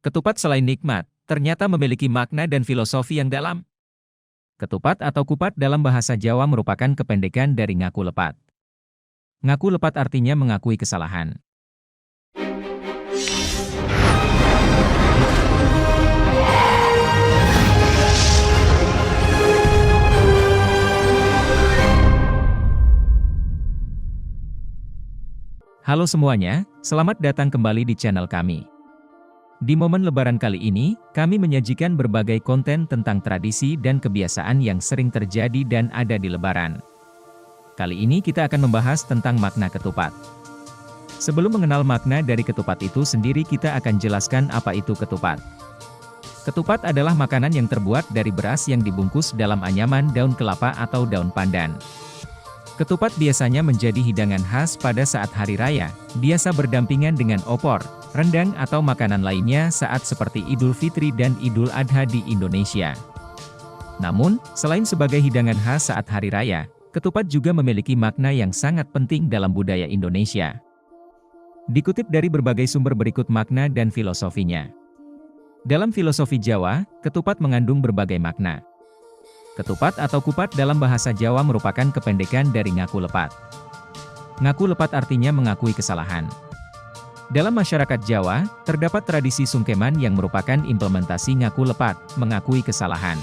Ketupat selain nikmat, ternyata memiliki makna dan filosofi yang dalam. Ketupat atau kupat dalam bahasa Jawa merupakan kependekan dari ngaku lepat. Ngaku lepat artinya mengakui kesalahan. Halo semuanya, selamat datang kembali di channel kami. Di momen Lebaran kali ini, kami menyajikan berbagai konten tentang tradisi dan kebiasaan yang sering terjadi dan ada di Lebaran. Kali ini kita akan membahas tentang makna ketupat. Sebelum mengenal makna dari ketupat itu sendiri, kita akan jelaskan apa itu ketupat. Ketupat adalah makanan yang terbuat dari beras yang dibungkus dalam anyaman daun kelapa atau daun pandan. Ketupat biasanya menjadi hidangan khas pada saat hari raya, biasa berdampingan dengan opor, rendang atau makanan lainnya saat seperti Idul Fitri dan Idul Adha di Indonesia. Namun, selain sebagai hidangan khas saat hari raya, ketupat juga memiliki makna yang sangat penting dalam budaya Indonesia. Dikutip dari berbagai sumber berikut makna dan filosofinya. Dalam filosofi Jawa, ketupat mengandung berbagai makna. Ketupat atau kupat dalam bahasa Jawa merupakan kependekan dari ngaku lepat. Ngaku lepat artinya mengakui kesalahan. Dalam masyarakat Jawa, terdapat tradisi sungkeman yang merupakan implementasi ngaku lepat, mengakui kesalahan.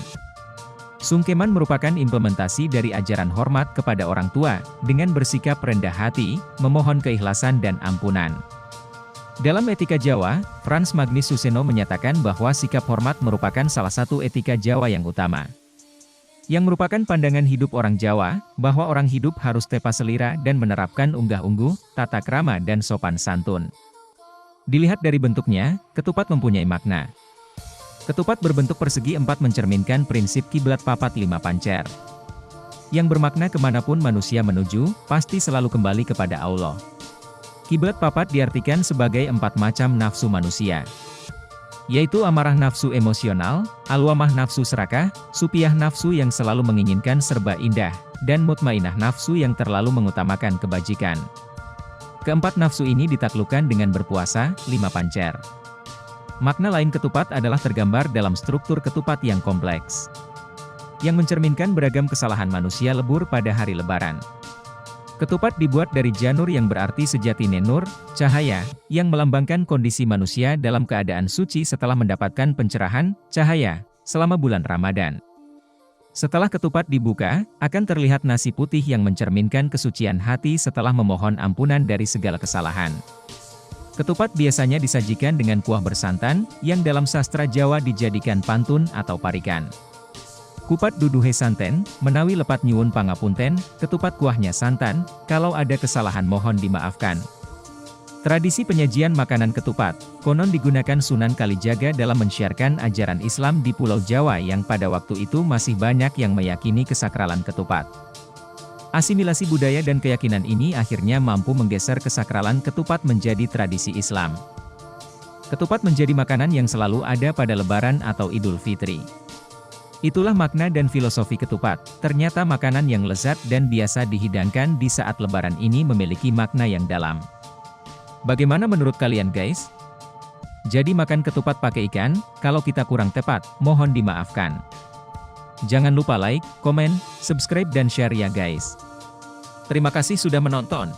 Sungkeman merupakan implementasi dari ajaran hormat kepada orang tua, dengan bersikap rendah hati, memohon keikhlasan dan ampunan. Dalam etika Jawa, Frans Magnus Suseno menyatakan bahwa sikap hormat merupakan salah satu etika Jawa yang utama. Yang merupakan pandangan hidup orang Jawa, bahwa orang hidup harus tepa selira dan menerapkan unggah-ungguh, tata krama dan sopan santun. Dilihat dari bentuknya, ketupat mempunyai makna. Ketupat berbentuk persegi 4 mencerminkan prinsip kiblat papat 5 pancer. Yang bermakna kemanapun manusia menuju, pasti selalu kembali kepada Allah. Kiblat papat diartikan sebagai 4 macam nafsu manusia, yaitu amarah nafsu emosional, alwamah nafsu serakah, supiah nafsu yang selalu menginginkan serba indah, dan mutmainah nafsu yang terlalu mengutamakan kebajikan. Keempat nafsu ini ditaklukkan dengan berpuasa, 5 pancer. Makna lain ketupat adalah tergambar dalam struktur ketupat yang kompleks, yang mencerminkan beragam kesalahan manusia lebur pada hari Lebaran. Ketupat dibuat dari janur yang berarti sejati nenur, cahaya, yang melambangkan kondisi manusia dalam keadaan suci setelah mendapatkan pencerahan, cahaya, selama bulan Ramadan. Setelah ketupat dibuka, akan terlihat nasi putih yang mencerminkan kesucian hati setelah memohon ampunan dari segala kesalahan. Ketupat biasanya disajikan dengan kuah bersantan, yang dalam sastra Jawa dijadikan pantun atau parikan. Kupat duduhe santen, menawi lepat nyuwun pangapunten, ketupat kuahnya santan, kalau ada kesalahan mohon dimaafkan. Tradisi penyajian makanan ketupat, konon digunakan Sunan Kalijaga dalam mensiarkan ajaran Islam di Pulau Jawa yang pada waktu itu masih banyak yang meyakini kesakralan ketupat. Asimilasi budaya dan keyakinan ini akhirnya mampu menggeser kesakralan ketupat menjadi tradisi Islam. Ketupat menjadi makanan yang selalu ada pada Lebaran atau Idul Fitri. Itulah makna dan filosofi ketupat. Ternyata makanan yang lezat dan biasa dihidangkan di saat Lebaran ini memiliki makna yang dalam. Bagaimana menurut kalian guys? Jadi makan ketupat pakai ikan, kalau kita kurang tepat, mohon dimaafkan. Jangan lupa like, komen, subscribe dan share ya guys. Terima kasih sudah menonton.